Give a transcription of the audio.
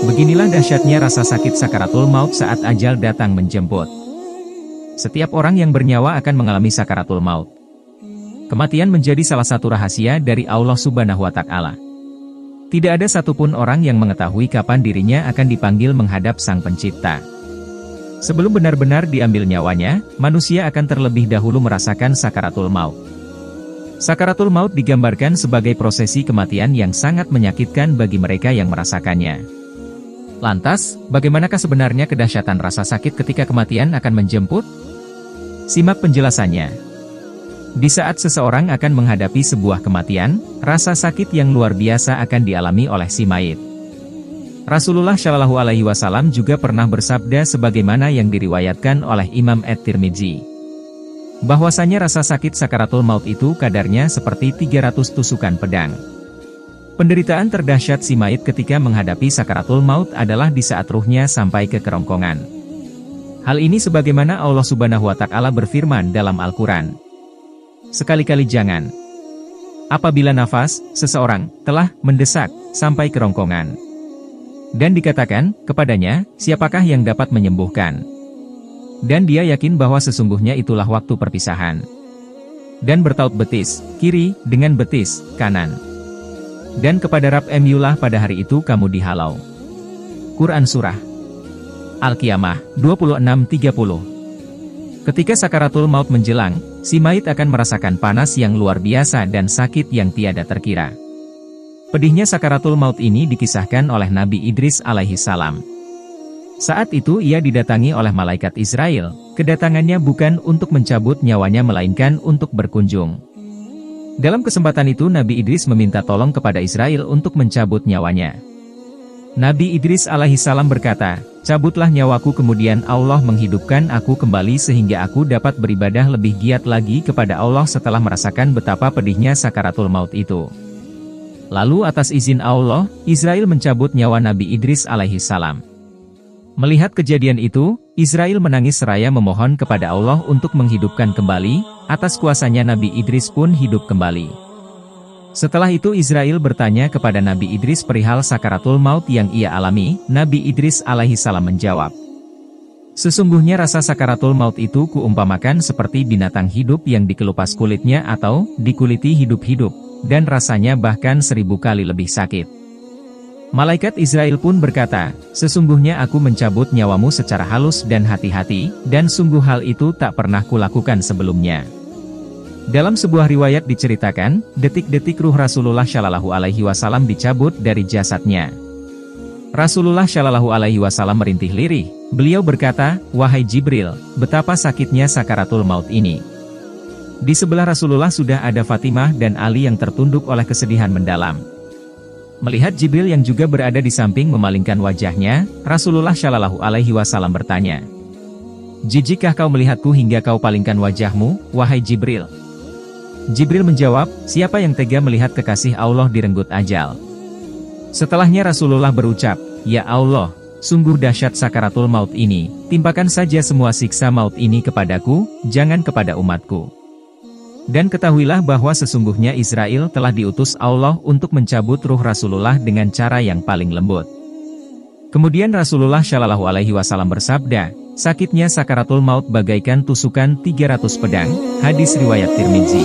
Beginilah dahsyatnya rasa sakit sakaratul maut saat ajal datang menjemput. Setiap orang yang bernyawa akan mengalami sakaratul maut. Kematian menjadi salah satu rahasia dari Allah Subhanahu wa Ta'ala. Tidak ada satupun orang yang mengetahui kapan dirinya akan dipanggil menghadap Sang Pencipta. Sebelum benar-benar diambil nyawanya, manusia akan terlebih dahulu merasakan sakaratul maut. Sakaratul maut digambarkan sebagai prosesi kematian yang sangat menyakitkan bagi mereka yang merasakannya. Lantas, bagaimanakah sebenarnya kedahsyatan rasa sakit ketika kematian akan menjemput? Simak penjelasannya. Di saat seseorang akan menghadapi sebuah kematian, rasa sakit yang luar biasa akan dialami oleh si mayit. Rasulullah Shallallahu Alaihi Wasallam juga pernah bersabda sebagaimana yang diriwayatkan oleh Imam At-Tirmidzi, bahwasanya rasa sakit sakaratul maut itu kadarnya seperti 300 tusukan pedang. Penderitaan terdahsyat si mayit ketika menghadapi sakaratul maut adalah di saat ruhnya sampai ke kerongkongan. Hal ini sebagaimana Allah Subhanahu wa Ta'ala berfirman dalam Al-Quran. Sekali-kali jangan. Apabila nafas seseorang telah mendesak sampai kerongkongan. Dan dikatakan kepadanya, siapakah yang dapat menyembuhkan? Dan dia yakin bahwa sesungguhnya itulah waktu perpisahan. Dan bertaut betis kiri dengan betis kanan. Dan kepada Rab Mulah pada hari itu kamu dihalau. Quran Surah Al-Qiyamah 26:30. Ketika sakaratul maut menjelang, si mayit akan merasakan panas yang luar biasa dan sakit yang tiada terkira. Pedihnya sakaratul maut ini dikisahkan oleh Nabi Idris alaihi salam. Saat itu ia didatangi oleh malaikat Israel, kedatangannya bukan untuk mencabut nyawanya melainkan untuk berkunjung. Dalam kesempatan itu Nabi Idris meminta tolong kepada Israel untuk mencabut nyawanya. Nabi Idris alaihi salam berkata, cabutlah nyawaku kemudian Allah menghidupkan aku kembali sehingga aku dapat beribadah lebih giat lagi kepada Allah setelah merasakan betapa pedihnya sakaratul maut itu. Lalu atas izin Allah, Israel mencabut nyawa Nabi Idris alaihi salam. Melihat kejadian itu, Israel menangis seraya memohon kepada Allah untuk menghidupkan kembali, atas kuasanya Nabi Idris pun hidup kembali. Setelah itu Israel bertanya kepada Nabi Idris perihal sakaratul maut yang ia alami, Nabi Idris alaihi salam menjawab, sesungguhnya rasa sakaratul maut itu kuumpamakan seperti binatang hidup yang dikelupas kulitnya atau dikuliti hidup-hidup, dan rasanya bahkan 1000 kali lebih sakit. Malaikat Israel pun berkata, sesungguhnya aku mencabut nyawamu secara halus dan hati-hati, dan sungguh hal itu tak pernah kulakukan sebelumnya. Dalam sebuah riwayat diceritakan, detik-detik ruh Rasulullah Shallallahu Alaihi Wasallam dicabut dari jasadnya. Rasulullah Shallallahu Alaihi Wasallam merintih lirih, beliau berkata, wahai Jibril, betapa sakitnya sakaratul maut ini. Di sebelah Rasulullah sudah ada Fatimah dan Ali yang tertunduk oleh kesedihan mendalam. Melihat Jibril yang juga berada di samping memalingkan wajahnya, Rasulullah Shallallahu Alaihi Wasallam bertanya, jijikkah kau melihatku hingga kau palingkan wajahmu, wahai Jibril? Jibril menjawab, siapa yang tega melihat kekasih Allah direnggut ajal? Setelahnya Rasulullah berucap, ya Allah, sungguh dahsyat sakaratul maut ini, timpakan saja semua siksa maut ini kepadaku, jangan kepada umatku. Dan ketahuilah bahwa sesungguhnya Israel telah diutus Allah untuk mencabut ruh Rasulullah dengan cara yang paling lembut. Kemudian Rasulullah Shallallahu Alaihi Wasallam bersabda, sakitnya sakaratul maut bagaikan tusukan 300 pedang, hadis riwayat Tirmidzi.